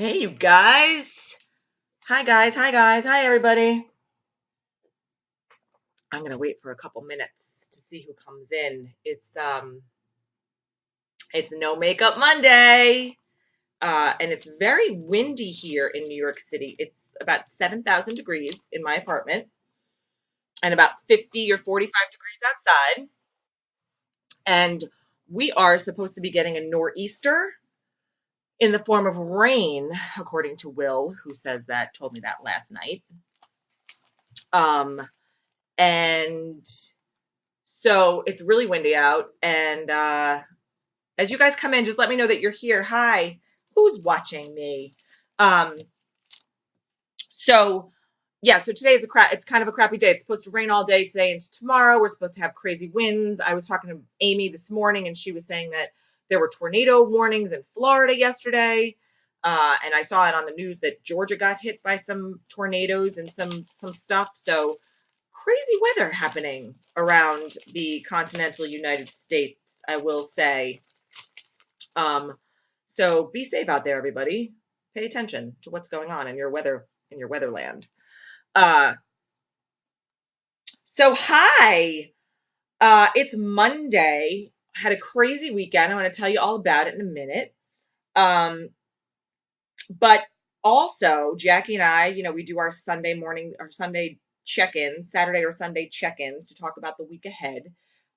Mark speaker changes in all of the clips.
Speaker 1: Hey, you guys. Hi, guys. Hi, guys. Hi, everybody. I'm going to wait for a couple minutes to see who comes in. It's No Makeup Monday. And it's very windy here in New York City. It's about 7,000 degrees in my apartment and about 50 or 45 degrees outside. And we are supposed to be getting a nor'easter in the form of rain, according to Will, who told me that last night. Um, and So it's really windy out. And as you guys come in, just let me know that you're here. Hi, who's watching me? Um, so yeah, so today is it's kind of a crappy day. It's supposed to rain all day today and tomorrow. We're supposed to have crazy winds. I was talking to Amy this morning and she was saying that there were tornado warnings in Florida yesterday. And I saw it on the news that Georgia got hit by some tornadoes and some stuff. So crazy weather happening around the continental United States, I will say. Um, so be safe out there, everybody. Pay attention to what's going on in your weatherland. Uh, so hi, it's Monday. Had a crazy weekend. I want to tell you all about it in a minute. Um, but also Jackie and I, we do our Sunday morning or Sunday check-ins, Saturday or Sunday check-ins to talk about the week ahead,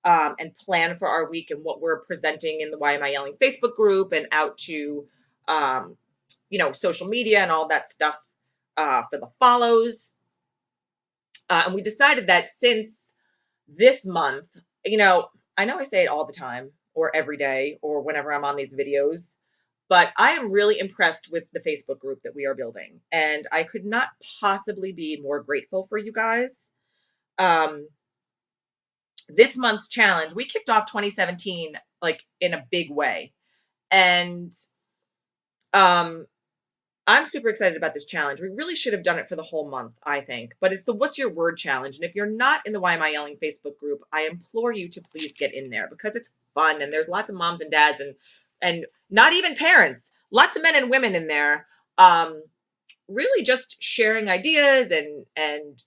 Speaker 1: and plan for our week and what we're presenting in the Why Am I Yelling Facebook group and out to, um, social media and all that stuff, for the follows. And we decided that since this month, I know I say it all the time or every day or whenever I'm on these videos, but I am really impressed with the Facebook group that we are building. And I could not possibly be more grateful for you guys. Um, this month's challenge, we kicked off 2017 like in a big way. And um, I'm super excited about this challenge. We really should have done it for the whole month, I think. But it's the What's Your Word challenge. And if you're not in the Why Am I Yelling Facebook group, I implore you to please get in there because it's fun and there's lots of moms and dads and not even parents, lots of men and women in there. Really just sharing ideas and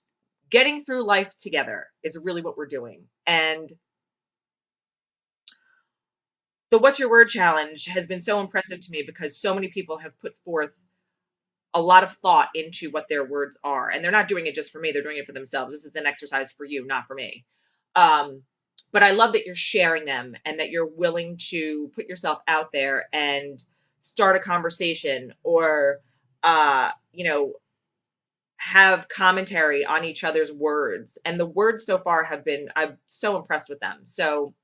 Speaker 1: getting through life together is really what we're doing. And the What's Your Word challenge has been so impressive to me because so many people have put forth a lot of thought into what their words are. And they're not doing it just for me, they're doing it for themselves. This is an exercise for you, not for me. Um, but I love that you're sharing them and that you're willing to put yourself out there and start a conversation or, uh, you know, have commentary on each other's words. And the words so far I'm so impressed with them. So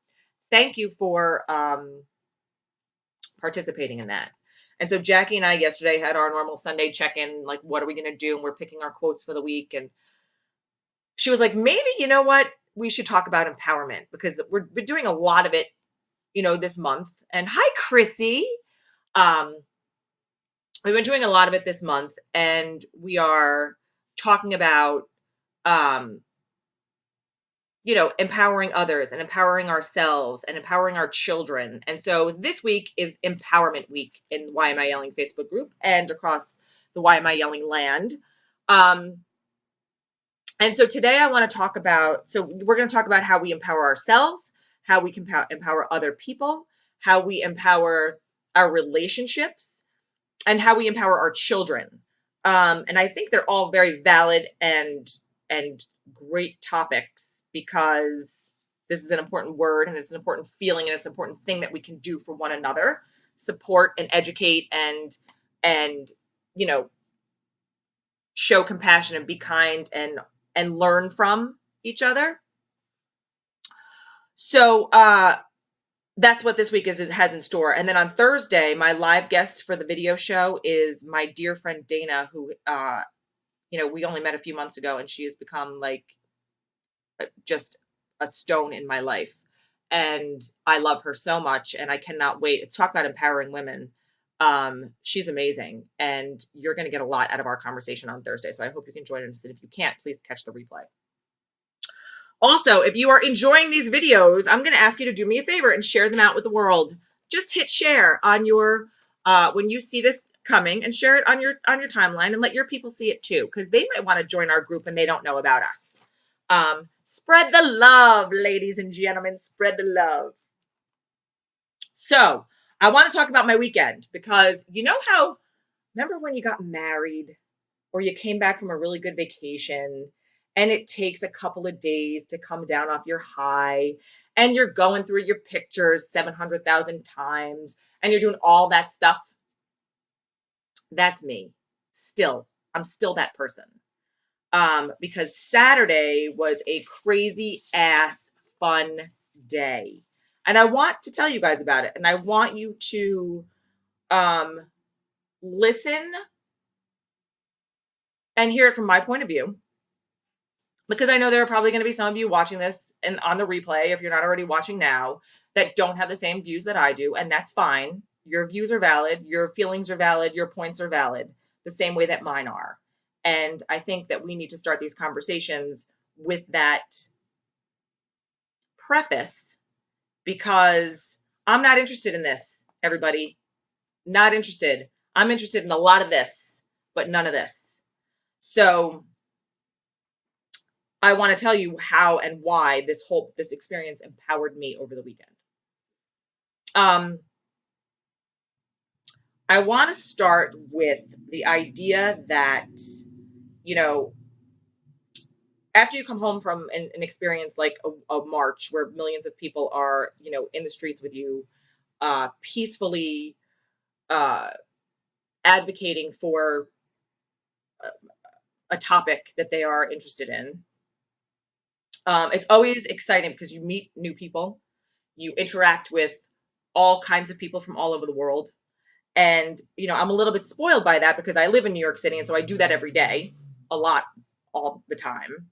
Speaker 1: thank you for participating in that. And so Jackie and I yesterday had our normal Sunday check-in, like, what are we going to do? And we're picking our quotes for the week. And she was like, maybe, you know what? We should talk about empowerment because we've been doing a lot of it, this month. And hi, Chrissy. Um, we've been doing a lot of it this month and we are talking about, um, empowering others and empowering ourselves and empowering our children. And so this week is Empowerment Week in the Why Am I Yelling Facebook group and across the Why Am I Yelling land. Um, and so today I want to talk about, so we're going to talk about how we empower ourselves, how we can empower other people, how we empower our relationships, and how we empower our children. And I think they're all very valid and great topics because this is an important word and it's an important feeling and it's an important thing that we can do for one another, support and educate and you know show compassion and be kind and learn from each other. So that's what this week has in store. And then on Thursday, my live guest for the video show is my dear friend Dana, who we only met a few months ago, and she has become like just a stone in my life. And I love her so much, and I cannot wait. It's talk about empowering women. She's amazing, and you're going to get a lot out of our conversation on Thursday. So I hope you can join us. And if you can't, please catch the replay. Also, if you are enjoying these videos, I'm going to ask you to do me a favor and share them out with the world. Just hit share on your, when you see this coming and share it on your timeline and let your people see it too, because they might want to join our group and they don't know about us. Spread the love, ladies and gentlemen, spread the love. So I want to talk about my weekend, because you know how, remember when you got married or you came back from a really good vacation and it takes a couple of days to come down off your high, and you're going through your pictures 700,000 times and you're doing all that stuff? That's me. Still, I'm still that person. Because Saturday was a crazy ass fun day. And I want to tell you guys about it. And I want you to um, listen and hear it from my point of view, because I know there are probably going to be some of you watching this and on the replay, if you're not already watching now, that don't have the same views that I do. And that's fine. Your views are valid. Your feelings are valid. Your points are valid, the same way that mine are. And I think that we need to start these conversations with that preface, because I'm not interested in this, everybody. Not interested. I'm interested in a lot of this, but none of this. So I want to tell you how and why this experience empowered me over the weekend. I want to start with the idea that, you know, after you come home from an experience like a march where millions of people are, you know, in the streets with you, peacefully advocating for a topic that they are interested in. It's always exciting because you meet new people, you interact with all kinds of people from all over the world. And, you know, I'm a little bit spoiled by that because I live in New York City. And so I do that every day, a lot, all the time.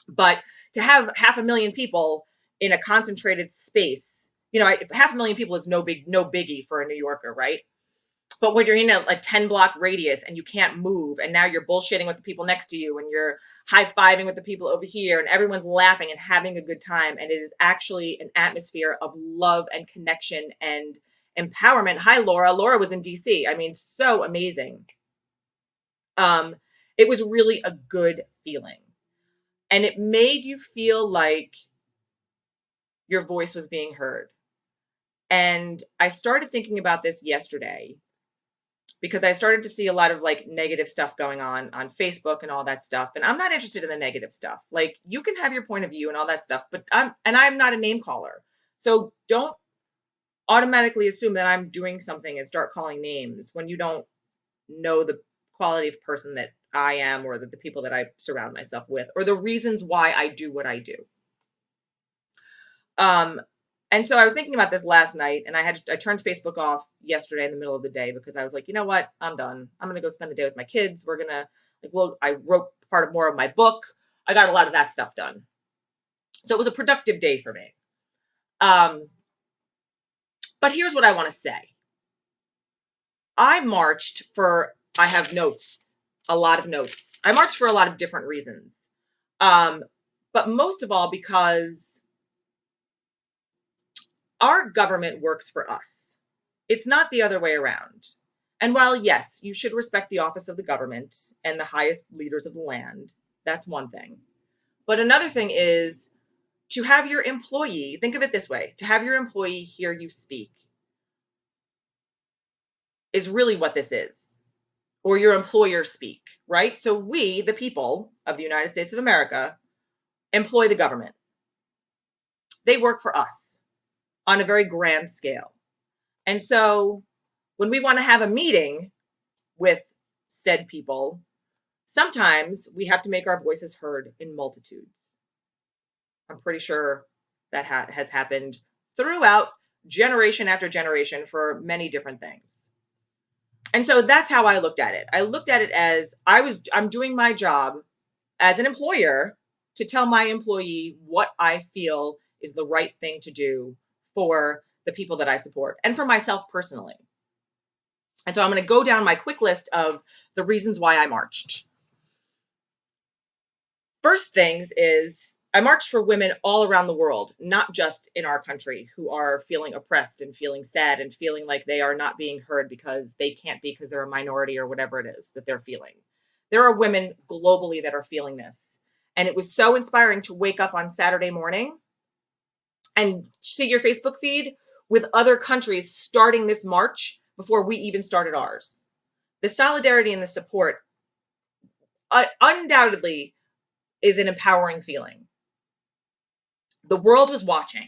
Speaker 1: But to have 500,000 people in a concentrated space, you know, 500,000 people is no biggie for a New Yorker, right? But when you're in a 10-block radius and you can't move, and now you're bullshitting with the people next to you, and you're high-fiving with the people over here, and everyone's laughing and having a good time, and it is actually an atmosphere of love and connection and empowerment. Hi, Laura. Laura was in DC. I mean, so amazing. It was really a good feeling, and it made you feel like your voice was being heard. And I started thinking about this yesterday, because I started to see a lot of like negative stuff going on Facebook and all that stuff. And I'm not interested in the negative stuff. Like, you can have your point of view and all that stuff, but I'm not a name caller. So don't automatically assume that I'm doing something and start calling names when you don't know the quality of person that I am, or the people that I surround myself with, or the reasons why I do what I do. And so I was thinking about this last night, and I turned Facebook off yesterday in the middle of the day, because I was like, you know what? I'm done. I'm going to go spend the day with my kids. I wrote more of my book. I got a lot of that stuff done. So it was a productive day for me. But here's what I want to say. I have notes, a lot of notes. I marched for a lot of different reasons. But most of all, because our government works for us. It's not the other way around. And while, yes, you should respect the office of the government and the highest leaders of the land, that's one thing. But another thing is to have your employee, think of it this way, to have your employee hear you speak is really what this is, or your employer speak, right? So we, the people of the United States of America, employ the government. They work for us on a very grand scale. And so when we want to have a meeting with said people, sometimes we have to make our voices heard in multitudes. I'm pretty sure that has happened throughout generation after generation for many different things. And so that's how I looked at it. I looked at it as I'm doing my job as an employer to tell my employee what I feel is the right thing to do for the people that I support and for myself personally. And so I'm going to go down my quick list of the reasons why I marched. First things is I march for women all around the world, not just in our country, who are feeling oppressed and feeling sad and feeling like they are not being heard because they can't be because they're a minority or whatever it is that they're feeling. There are women globally that are feeling this. And it was so inspiring to wake up on Saturday morning and see your Facebook feed with other countries starting this march before we even started ours. The solidarity and the support undoubtedly is an empowering feeling. The world was watching.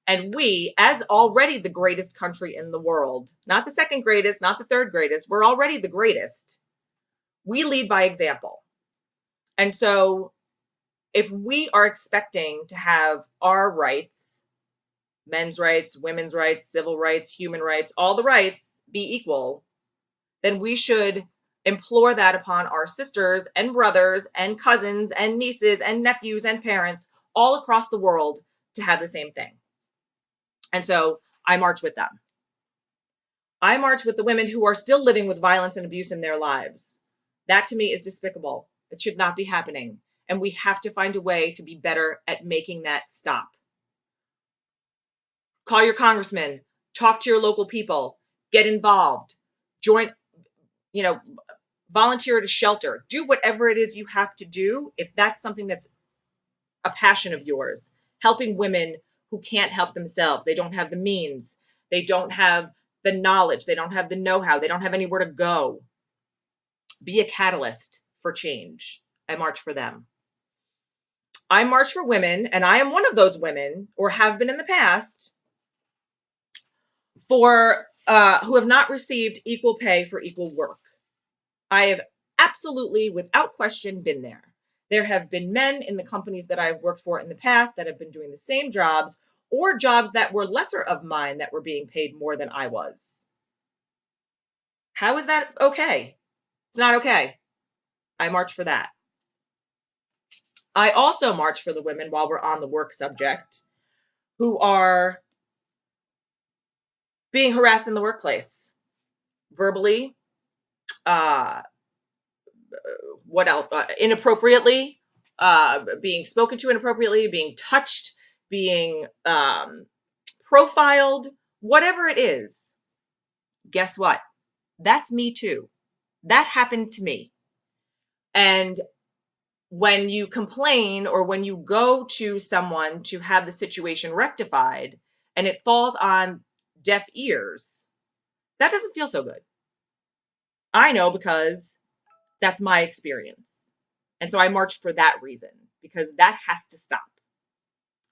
Speaker 1: And we, as already the greatest country in the world, not the second greatest, not the third greatest, we're already the greatest. We lead by example. And so if we are expecting to have our rights, men's rights, women's rights, civil rights, human rights, all the rights be equal, then we should implore that upon our sisters and brothers and cousins and nieces and nephews and parents all across the world to have the same thing. And so I march with them. I march with the women who are still living with violence and abuse in their lives. That to me is despicable. It should not be happening. And we have to find a way to be better at making that stop. Call your congressman, talk to your local people, get involved, join, volunteer at a shelter, do whatever it is you have to do if that's something that's a passion of yours. Helping women who can't help themselves. They don't have the means. They don't have the knowledge. They don't have the know-how. They don't have anywhere to go. Be a catalyst for change. I march for them. I march for women, and I am one of those women, or have been in the past, for who have not received equal pay for equal work. I have absolutely, without question, been there. There have been men in the companies that I've worked for in the past that have been doing the same jobs or jobs that were lesser of mine that were being paid more than I was. How is that okay? It's not okay. I march for that. I also march for the women, while we're on the work subject, who are being harassed in the workplace, verbally, uh, what else? Inappropriately, being spoken to inappropriately, being touched, being profiled, whatever it is. Guess what? That's me too. That happened to me. And when you complain or when you go to someone to have the situation rectified and it falls on deaf ears, that doesn't feel so good. I know because that's my experience. And so I marched for that reason, because that has to stop.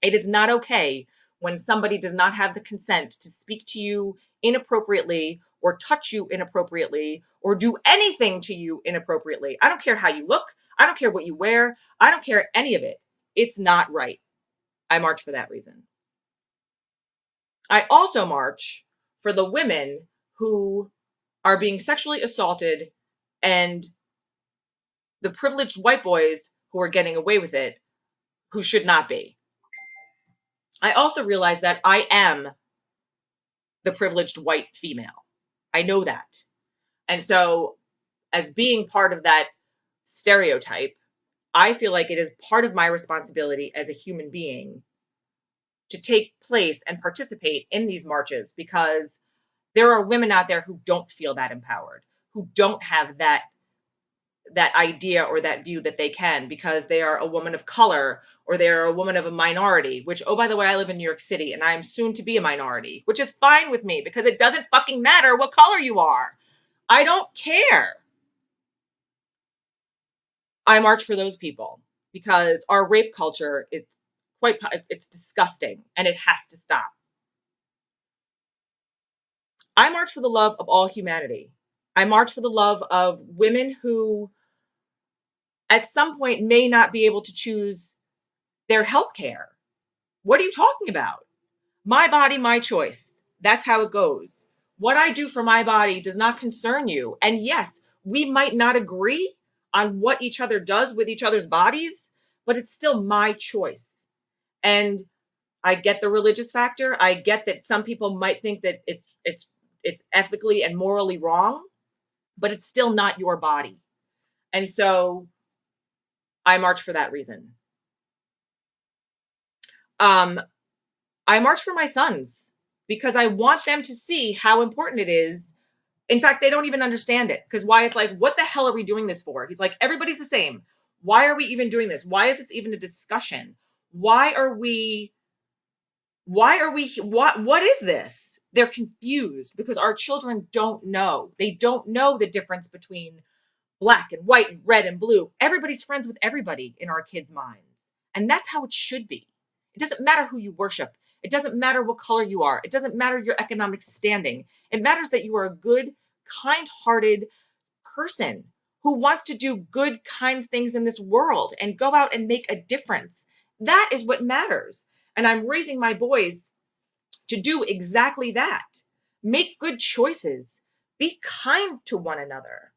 Speaker 1: It is not okay when somebody does not have the consent to speak to you inappropriately or touch you inappropriately or do anything to you inappropriately. I don't care how you look. I don't care what you wear. I don't care any of it. It's not right. I march for that reason. I also march for the women who are being sexually assaulted and the privileged white boys who are getting away with it, who should not be. I also realize that I am the privileged white female. I know that. And so, as being part of that stereotype, I feel like it is part of my responsibility as a human being to take place and participate in these marches, because there are women out there who don't feel that empowered, who don't have that idea or that view that they can, because they are a woman of color or they're a woman of a minority, which, oh, by the way, I live in New York City and I am soon to be a minority, which is fine with me because it doesn't fucking matter what color you are. I don't care. I march for those people because our rape culture is it's disgusting and it has to stop. I march for the love of all humanity. I march for the love of women who at some point may not be able to choose their health care. What are you talking about? My body, my choice. That's how it goes. What I do for my body does not concern you. And yes, we might not agree on what each other does with each other's bodies, but it's still my choice. And I get the religious factor. I get that some people might think that it's ethically and morally wrong, but it's still not your body. And so I march for that reason. I march for my sons because I want them to see how important it is. In fact, they don't even understand it because Wyatt's like, what the hell are we doing this for? He's like, everybody's the same. Why are we even doing this? Why is this even a discussion? What is this? They're confused because our children don't know. They don't know the difference between black and white and red and blue. Everybody's friends with everybody in our kids' minds. And that's how it should be. It doesn't matter who you worship. It doesn't matter what color you are. It doesn't matter your economic standing. It matters that you are a good, kind-hearted person who wants to do good, kind things in this world and go out and make a difference. That is what matters. And I'm raising my boys to do exactly that. Make good choices. Be kind to one another.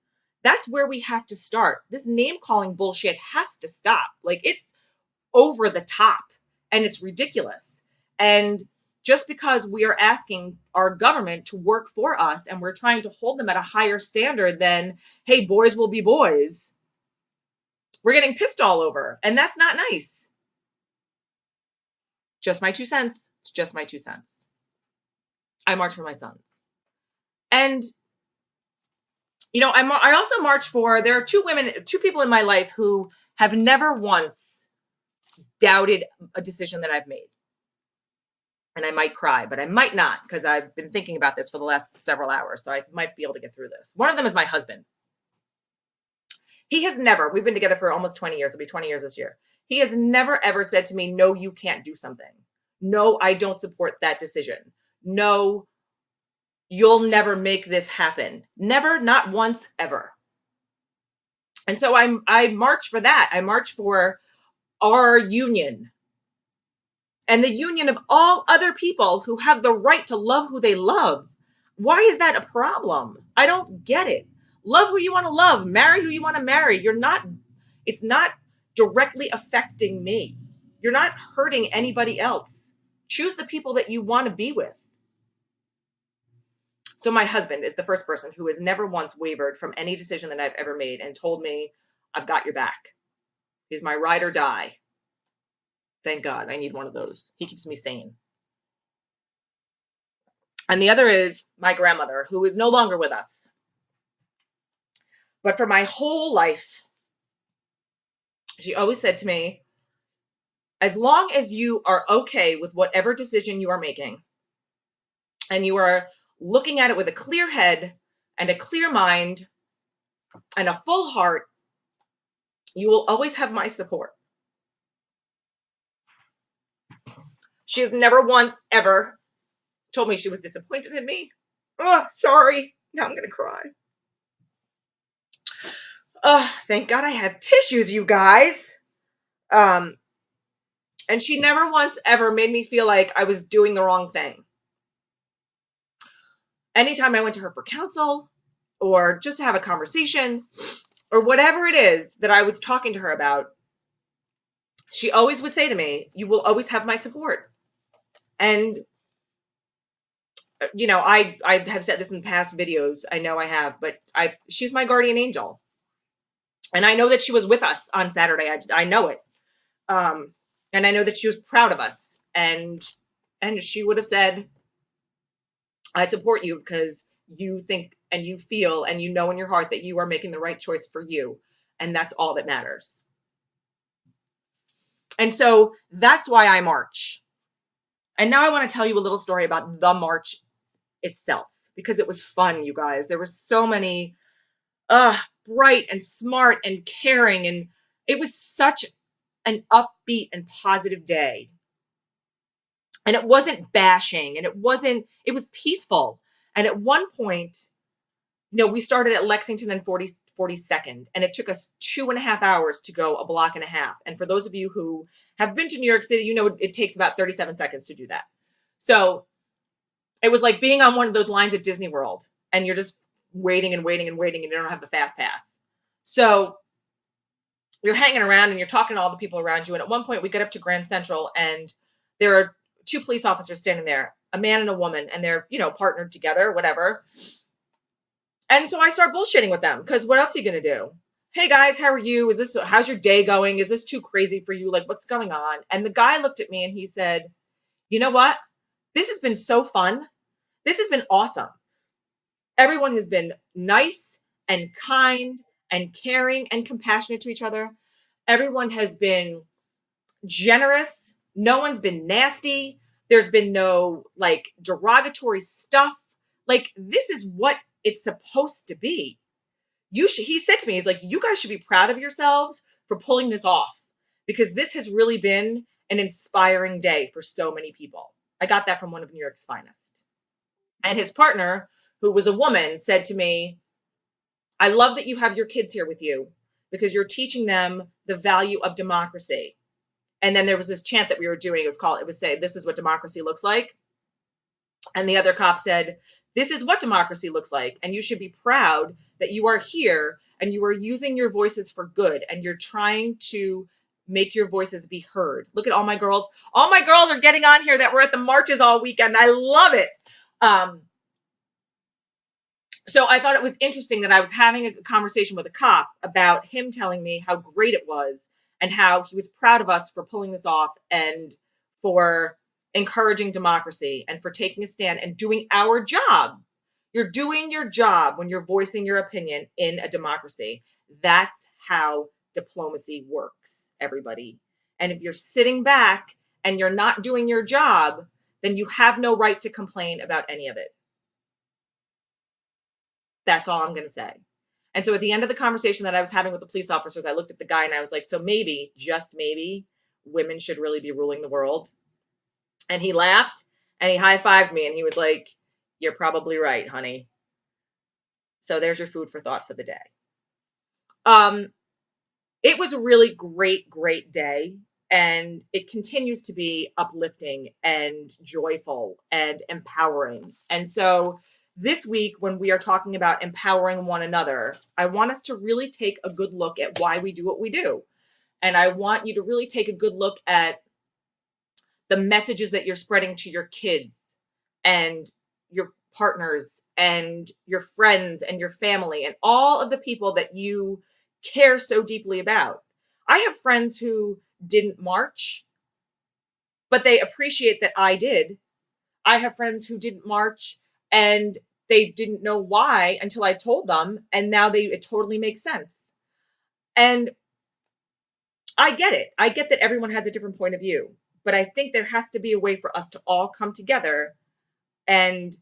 Speaker 1: That's where we have to start. This name calling bullshit has to stop. Like, it's over the top and it's ridiculous. And just because we are asking our government to work for us and we're trying to hold them at a higher standard than, hey, boys will be boys, we're getting pissed all over. And that's not nice. Just my 2 cents. It's just my 2 cents. I march for my sons. And, you know, I also march for, there are two people in my life who have never once doubted a decision that I've made. And I might cry, but I might not because I've been thinking about this for the last several hours. So I might be able to get through this. One of them is my husband. He has never, we've been together for almost 20 years. It'll be 20 years this year. He has never ever said to me, no, you can't do something. No, I don't support that decision. No, you'll never make this happen. Never, not once, ever. And so I march for that. I march for our union and the union of all other people who have the right to love who they love. Why is that a problem? I don't get it. Love who you want to love, marry who you want to marry. It's not directly affecting me. You're not hurting anybody else. Choose the people that you want to be with. So my husband is the first person who has never once wavered from any decision that I've ever made and told me, I've got your back. He's my ride or die. Thank God. I need one of those. He keeps me sane. And the other is my grandmother, who is no longer with us. But for my whole life, she always said to me, as long as you are okay with whatever decision you are making, and you are looking at it with a clear head and a clear mind and a full heart, you will always have my support. She has never once ever told me she was disappointed in me. Oh, sorry. Now I'm going to cry. Oh, thank God I have tissues, you guys. And she never once ever made me feel like I was doing the wrong thing. Anytime I went to her for counsel or just to have a conversation or whatever it is that I was talking to her about, she always would say to me, you will always have my support. And, you know, I have said this in past videos. I know I have, but she's my guardian angel. And I know that she was with us on Saturday. I know it. And I know that she was proud of us. And she would have said, I support you because you think and you feel and you know in your heart that you are making the right choice for you. And that's all that matters. And so that's why I march. And now I want to tell you a little story about the march itself, because it was fun, you guys. There were so many bright and smart and caring, and it was such an upbeat and positive day. And it wasn't bashing, and it was peaceful. And at one point, you know, we started at Lexington and 42nd, and it took us 2.5 hours to go a block and a half. And for those of you who have been to New York City, you know it takes about 37 seconds to do that. So it was like being on one of those lines at Disney World, and you're just waiting and waiting and waiting, and you don't have the fast pass. So you're hanging around and you're talking to all the people around you. And at one point we get up to Grand Central, and there are 2 police officers standing there, a man and a woman, and they're, you know, partnered together, whatever. And so I start bullshitting with them because what else are you going to do? hey guys, how are you? How's your day going? Is this too crazy for you? Like, what's going on? And the guy looked at me and he said, you know what? This has been so fun. This has been awesome. Everyone has been nice and kind and caring and compassionate to each other. Everyone has been generous. No one's been nasty. There's been no like derogatory stuff. Like, this is what it's supposed to be. He said to me, he's like, you guys should be proud of yourselves for pulling this off, because this has really been an inspiring day for so many people. I got that from one of New York's finest. And his partner, who was a woman, said to me, I love that you have your kids here with you because you're teaching them the value of democracy. And then there was this chant that we were doing. It was say, this is what democracy looks like. And the other cop said, this is what democracy looks like. And you should be proud that you are here and you are using your voices for good and you're trying to make your voices be heard. Look at all my girls. All my girls are getting on here that were at the marches all weekend. I love it. So I thought it was interesting that I was having a conversation with a cop about him telling me how great it was and how he was proud of us for pulling this off and for encouraging democracy and for taking a stand and doing our job. You're doing your job when you're voicing your opinion in a democracy. That's how diplomacy works, everybody. And if you're sitting back and you're not doing your job, then you have no right to complain about any of it. That's all I'm going to say. And so at the end of the conversation that I was having with the police officers, I looked at the guy and I was like, so maybe, just maybe, women should really be ruling the world. And he laughed and he high-fived me and he was like, you're probably right, honey. So there's your food for thought for the day. It was a really great, great day. And it continues to be uplifting and joyful and empowering. And so this week, when we are talking about empowering one another, I want us to really take a good look at why we do what we do. And I want you to really take a good look at the messages that you're spreading to your kids and your partners and your friends and your family and all of the people that you care so deeply about. I have friends who didn't march, but they appreciate that I did. I have friends who didn't march and they didn't know why until I told them, and now it totally makes sense. And I get it. I get that everyone has a different point of view, but I think there has to be a way for us to all come together and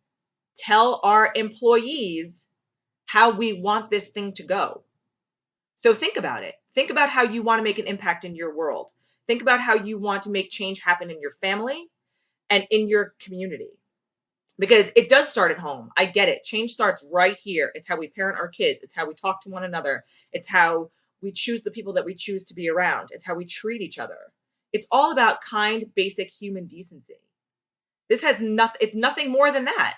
Speaker 1: tell our employees how we want this thing to go. So think about it. Think about how you want to make an impact in your world. Think about how you want to make change happen in your family and in your community. Because it does start at home. I get it. Change starts right here. It's how we parent our kids. It's how we talk to one another. It's how we choose the people that we choose to be around. It's how we treat each other. It's all about kind, basic human decency. This has nothing, it's nothing more than that.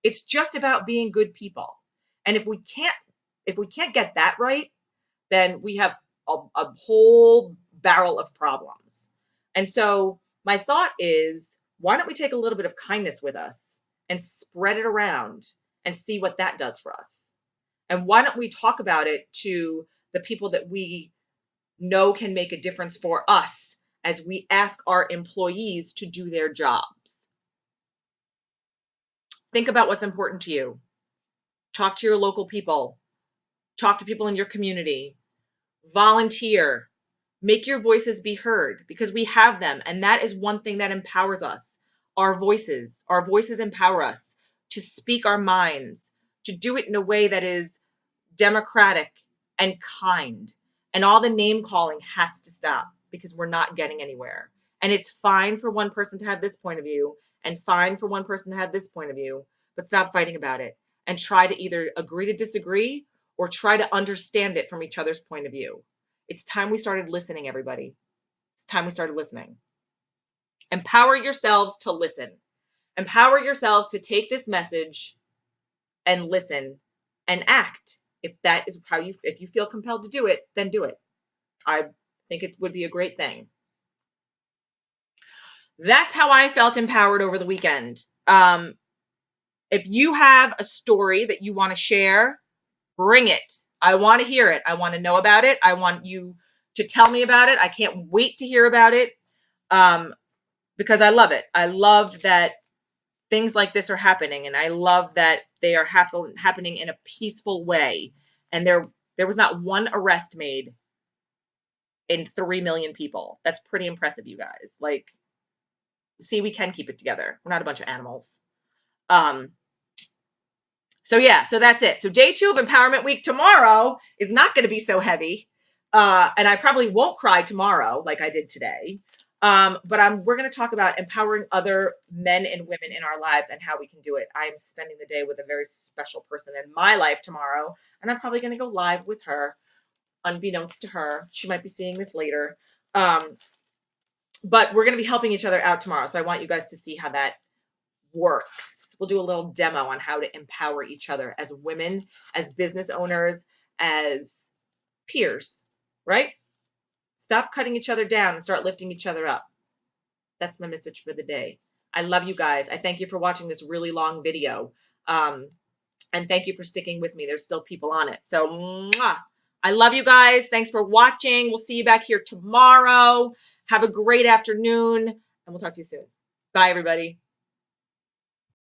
Speaker 1: It's just about being good people. And if we can't get that right, then we have a whole barrel of problems. And so my thought is, why don't we take a little bit of kindness with us and spread it around and see what that does for us? And why don't we talk about it to the people that we know can make a difference for us as we ask our employees to do their jobs? Think about what's important to you. Talk to your local people. Talk to people in your community. Volunteer. Make your voices be heard, because we have them. And that is one thing that empowers us. Our voices empower us to speak our minds, to do it in a way that is democratic and kind. And all the name calling has to stop, because we're not getting anywhere. And it's fine for one person to have this point of view and fine for one person to have this point of view, but stop fighting about it and try to either agree to disagree or try to understand it from each other's point of view. It's time we started listening, everybody. It's time we started listening. Empower yourselves to listen. Empower yourselves to take this message and listen and act. If that is if you feel compelled to do it, then do it. I think it would be a great thing. That's how I felt empowered over the weekend. If you have a story that you want to share, bring it. I want to hear it. I want to know about it. I want you to tell me about it. I can't wait to hear about it. Because I love it. I love that things like this are happening, and I love that they are happening in a peaceful way. And there was not one arrest made in 3 million people. That's pretty impressive, you guys. Like, see, we can keep it together. We're not a bunch of animals. So yeah, so that's it. So day 2 of Empowerment Week tomorrow is not going to be so heavy. And I probably won't cry tomorrow like I did today. But we're going to talk about empowering other men and women in our lives and how we can do it. I'm spending the day with a very special person in my life tomorrow, and I'm probably going to go live with her, unbeknownst to her. She might be seeing this later. But we're going to be helping each other out tomorrow. So I want you guys to see how that works. We'll do a little demo on how to empower each other as women, as business owners, as peers, right? Stop cutting each other down and start lifting each other up. That's my message for the day. I love you guys. I thank you for watching this really long video. And thank you for sticking with me. There's still people on it. So, mwah. I love you guys. Thanks for watching. We'll see you back here tomorrow. Have a great afternoon, and we'll talk to you soon. Bye, everybody.